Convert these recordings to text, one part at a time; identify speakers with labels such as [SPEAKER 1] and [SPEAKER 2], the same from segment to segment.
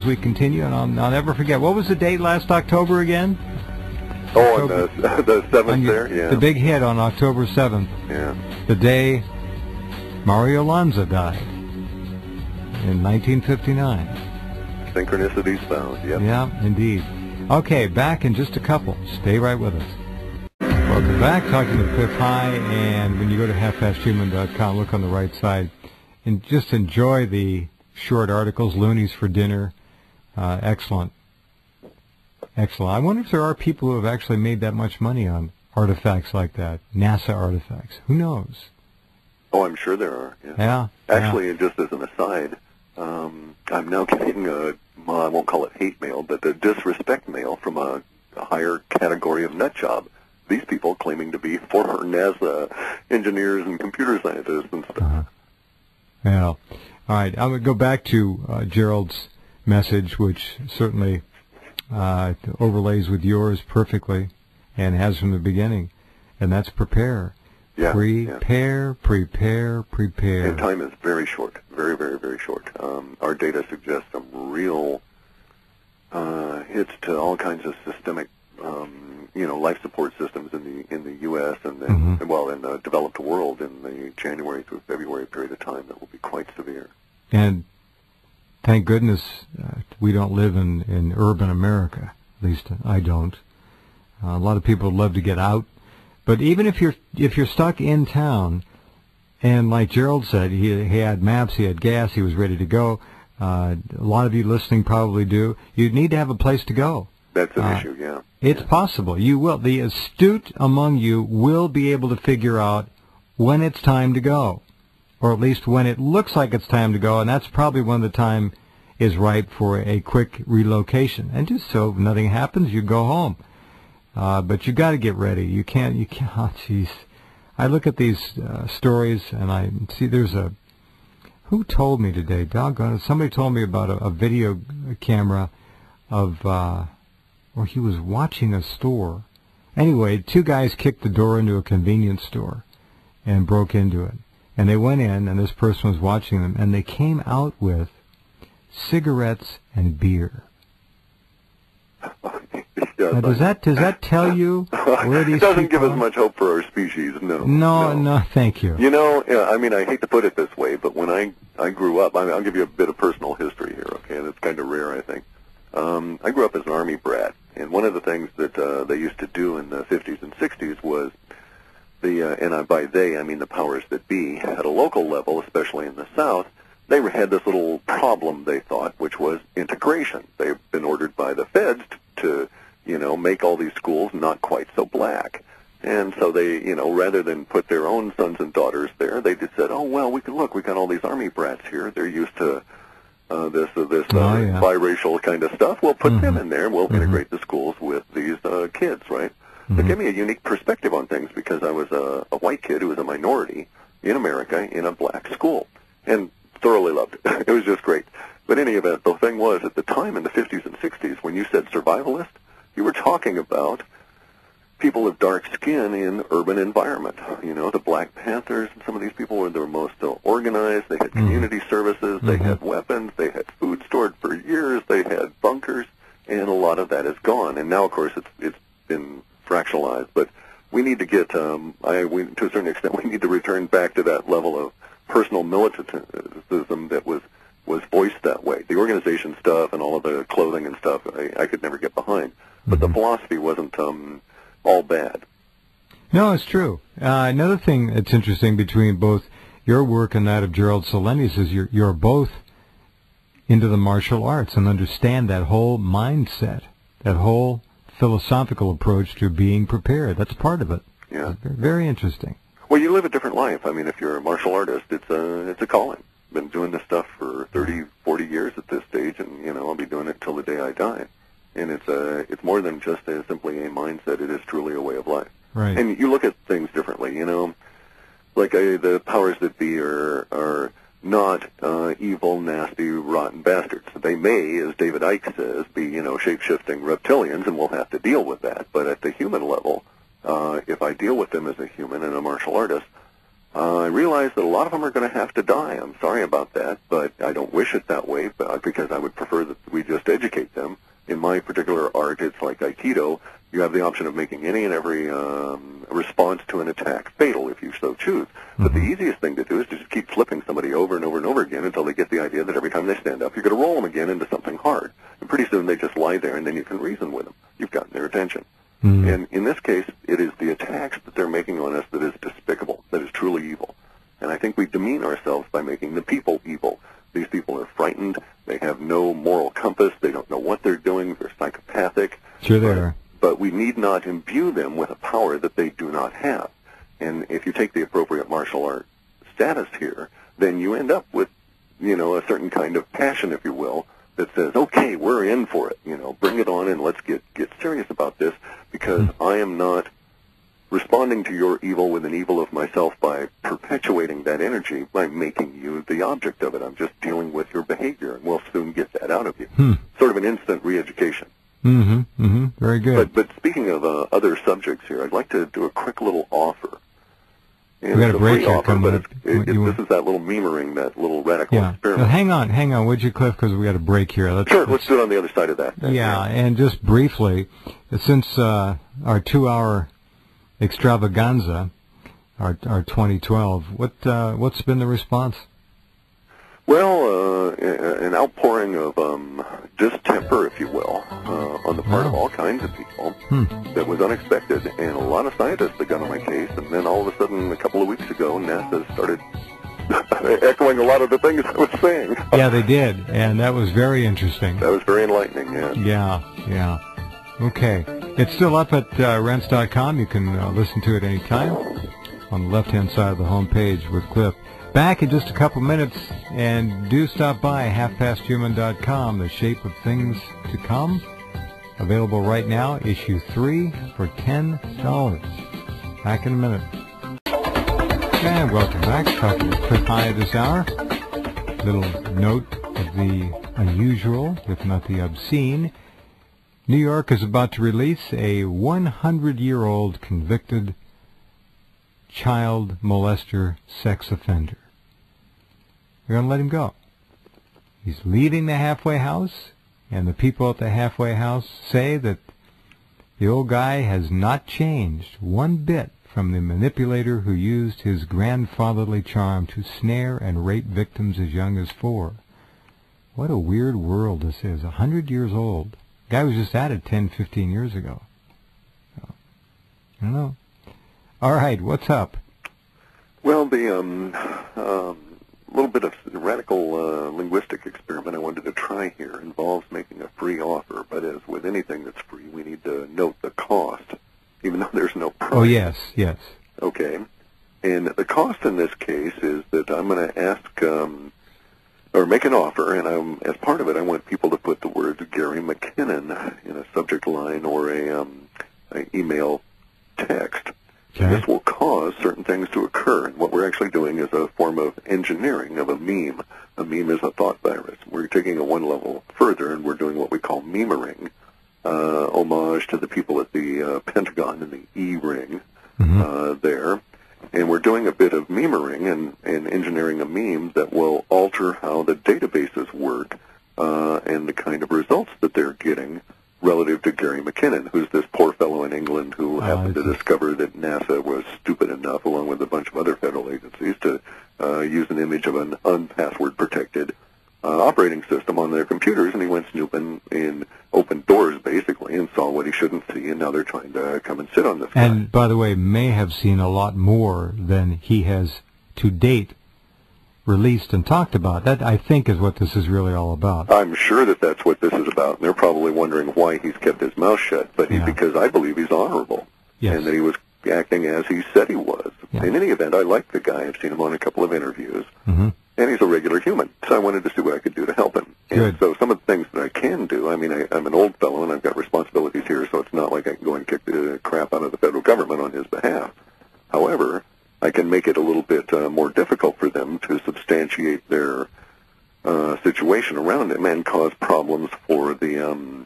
[SPEAKER 1] We continue, and I'll never forget. What was the date last October again?
[SPEAKER 2] Oh, on the 7th there? Yeah.
[SPEAKER 1] The big hit on October 7th.
[SPEAKER 2] Yeah.
[SPEAKER 1] The day Mario Lanza died in 1959.
[SPEAKER 2] Synchronicities found, yep.
[SPEAKER 1] Yeah, indeed. Okay, back in just a couple. Stay right with us. Welcome back. Talking to Cliff High, and when you go to halffasthuman.com, look on the right side, and just enjoy the short articles, Loonies for Dinner. Excellent. Excellent. I wonder if there are people who have actually made that much money on artifacts like that, NASA artifacts. Who knows?
[SPEAKER 2] Oh, I'm sure there are. Yeah. Actually, just as an aside, I'm now getting I won't call it hate mail, but the disrespect mail from a higher category of nut job. These people claiming to be former NASA engineers and computer scientists and stuff.
[SPEAKER 1] Yeah. All right. I'm going to go back to Gerald's message, which certainly overlays with yours perfectly and has from the beginning, and that's prepare.
[SPEAKER 2] Yeah,
[SPEAKER 1] prepare.
[SPEAKER 2] And time is very short, very, very, very short. Our data suggests some real hits to all kinds of systemic, life support systems in the U.S. and then, in the developed world in the January through February period of time that will be quite severe.
[SPEAKER 1] And thank goodness we don't live in urban America. At least I don't. A lot of people would love to get out. But even if you're stuck in town, and like Gerald said, he had maps, he had gas, he was ready to go. A lot of you listening probably do. You need to have a place to go.
[SPEAKER 2] That's an issue, yeah.
[SPEAKER 1] It's possible. You will. The astute among you will be able to figure out when it's time to go, or at least when it looks like it's time to go, and that's probably when the time is ripe for a quick relocation. And just so if nothing happens, you go home. But you got to get ready. You can't, oh, jeez. I look at these stories, and I see who told me today? Doggone it. Somebody told me about a video camera of, or he was watching a store. Anyway, two guys kicked the door into a convenience store and broke into it. And they went in, and this person was watching them, and they came out with cigarettes and beer. Now, does that tell you where these
[SPEAKER 2] It doesn't
[SPEAKER 1] people
[SPEAKER 2] give us
[SPEAKER 1] are?
[SPEAKER 2] much hope for our species, no.
[SPEAKER 1] No, thank you.
[SPEAKER 2] I hate to put it this way, but when I grew up, I'll give you a bit of personal history here, okay, and it's kind of rare, I think. I grew up as an Army brat, and one of the things that they used to do in the 50s and 60s was and by they, I mean the powers that be, at a local level, especially in the South, they had this little problem, they thought, which was integration. They've been ordered by the feds to make all these schools not quite so black. And so they, rather than put their own sons and daughters there, they just said, oh, well, we got all these Army brats here. They're used to this biracial kind of stuff. We'll put them in there, and we'll integrate the schools with these kids, right? It gave me a unique perspective on things because I was a white kid who was a minority in America in a black school, and thoroughly loved it. It was just great. But in any event, the thing was, at the time in the 50s and 60s, when you said survivalist, you were talking about people of dark skin in urban environment. The Black Panthers and some of these people were the most organized. They had community services. They had weapons. They had food stored for years. They had bunkers, and a lot of that is gone. And now, of course, it's been fractionalized. But we need to get, to a certain extent, we need to return back to that level of personal militantism that was voiced that way. The organization stuff and all of the clothing and stuff, I could never get behind. But the philosophy wasn't all bad.
[SPEAKER 1] No, it's true. Another thing that's interesting between both your work and that of Gerald Solenius is you're both into the martial arts and understand that whole mindset, that whole philosophical approach to being prepared. That's part of it.
[SPEAKER 2] Yeah.
[SPEAKER 1] Very, very interesting.
[SPEAKER 2] Well, you live a different life. I mean, if you're a martial artist, it's a calling. Been doing this stuff for 30, 40 years at this stage, and I'll be doing it till the day I die. And it's more than just simply a mindset. It is truly a way of life.
[SPEAKER 1] Right.
[SPEAKER 2] And you look at things differently. Like the powers that be are not evil, nasty, rotten bastards. They may, as David Icke says, be shape-shifting reptilians, and we'll have to deal with that. But at the human level, if I deal with them as a human and a martial artist, I realize that a lot of them are going to have to die. I'm sorry about that, but I don't wish it that way, because I would prefer that we just educate them. In my particular art, it's like Aikido. You have the option of making any and every response to an attack fatal if you so choose. But the easiest thing to do is to just keep flipping somebody over and over and over again until they get the idea that every time they stand up, you're going to roll them again into something hard. And pretty soon they just lie there, and then you can reason with them. You've gotten their attention. And in this case, it is the attacks that they're making on us that is despicable, that is truly evil. And I think we demean ourselves by making the people evil. These people are frightened. They have no moral compass. They don't know what they're doing. They're psychopathic.
[SPEAKER 1] Sure they are.
[SPEAKER 2] But we need not imbue them with a power that they do not have. And if you take the appropriate martial art status here, then you end up with, a certain kind of passion, if you will, that says, okay, we're in for it. Bring it on and let's get serious about this, because I am not responding to your evil with an evil of myself by perpetuating that energy, by making you the object of it. I'm just dealing with your behavior, and we'll soon get that out of you. Sort of an instant re-education.
[SPEAKER 1] Very good.
[SPEAKER 2] But speaking of other subjects here, I'd like to do a quick little offer.
[SPEAKER 1] We got a break here coming up.
[SPEAKER 2] This is that little memering, that little radical experiment.
[SPEAKER 1] Now, hang on, would you, Cliff, because we got a break here. Let's
[SPEAKER 2] do it on the other side of that.
[SPEAKER 1] And just briefly, since our 2-hour extravaganza, our 2012, what's been the response?
[SPEAKER 2] Well, an outpouring of distemper, if you will, on the part of all kinds of people that was unexpected, and a lot of scientists that got on my case, and then all of a sudden, a couple of weeks ago, NASA started echoing a lot of the things I was saying.
[SPEAKER 1] Yeah, they did, and that was very interesting.
[SPEAKER 2] That was very enlightening,
[SPEAKER 1] Yeah. Okay. It's still up at Rense.com. You can listen to it anytime on the left-hand side of the home page with Cliff. Back in just a couple minutes, and do stop by halfpasthuman.com, The Shape of Things to Come. Available right now, issue 3 for $10. Back in a minute. And welcome back. Talking to Cliff High this hour. Little note of the unusual, if not the obscene. New York is about to release a 100-year-old convicted child molester sex offender. They're going to let him go. He's leaving the halfway house, and the people at the halfway house say that the old guy has not changed one bit from the manipulator who used his grandfatherly charm to snare and rape victims as young as 4. What a weird world this is. 100 years old. The guy was just at it 10, 15 years ago. So, I don't know. All right, what's up?
[SPEAKER 2] Well, the little bit of radical linguistic experiment I wanted to try here involves making a free offer, but as with anything that's free, we need to note the cost, even though there's no price.
[SPEAKER 1] Oh, yes.
[SPEAKER 2] Okay. And the cost in this case is that I'm going to ask, or make an offer, and as part of it, I want people to put the words Gary McKinnon in a subject line or a email text.
[SPEAKER 1] Okay.
[SPEAKER 2] And this will cause certain things to occur. And what we're actually doing is a form of engineering of a meme. A meme is a thought virus. We're taking it one level further, and we're doing what we call memering, homage to the people at the Pentagon and the E-ring there. And we're doing a bit of memering and engineering a meme that will alter how the databases work and the kind of results that they're getting relative to Gary McKinnon, who's this poor fellow in England who happened to discover that NASA was stupid enough, along with a bunch of other federal agencies, to use an image of an unpassword-protected operating system on their computers, and he went snooping in open doors, basically, and saw what he shouldn't see, and now they're trying to come and sit on this guy.
[SPEAKER 1] And, by the way, may have seen a lot more than he has, to date, released and talked about. That, I think, is what this is really all about.
[SPEAKER 2] I'm sure that that's what this is about, and they're probably wondering why he's kept his mouth shut, but because I believe he's honorable, and that he was acting as he said he was. In any event, I like the guy. I've seen him on a couple of interviews, and he's a regular human, so I wanted to see what I could do to help him. And so some of the things that I can do, I mean, I'm an old fellow, and I've got responsibilities here, so it's not like I can go and kick the crap out of the federal government on his behalf. However, I can make it a little bit more difficult for them to substantiate their situation around him and cause problems for the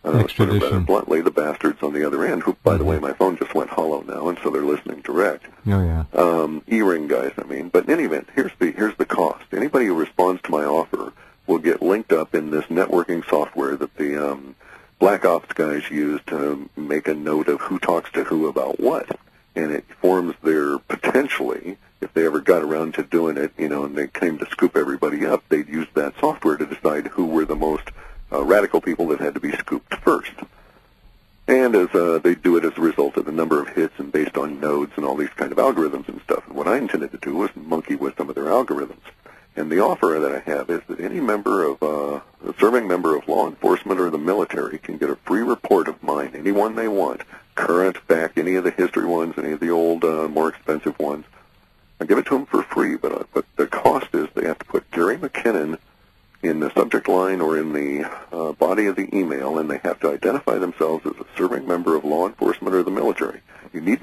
[SPEAKER 2] Sort of bluntly, the bastards on the other end, who, by the way, my phone just went hollow now, and so they're listening direct.
[SPEAKER 1] Oh, yeah.
[SPEAKER 2] E-ring guys, I mean. But in any event, here's the cost. Anybody who responds to my offer will get linked up in this networking software that the Black Ops guys use to make a note of who talks to who about what. And it forms their, potentially, if they ever got around to doing it, and they came to scoop everybody up, they'd use that software to decide who were the most radical people that had to be scooped first. And as they do it as a result of the number of hits and based on nodes and all these kind of algorithms and stuff. And what I intended to do was monkey with some of their algorithms. And the offer that I have is that any member of, a serving member of law enforcement or the military can get a free report of mine, any one they want, current, back, any of the history ones, any of the old, more expensive ones. I give it to them for free, but the cost is they have to put Gary McKinnon in the subject line or in the body of the email, and they have to identify themselves as a serving member of law enforcement or the military. You need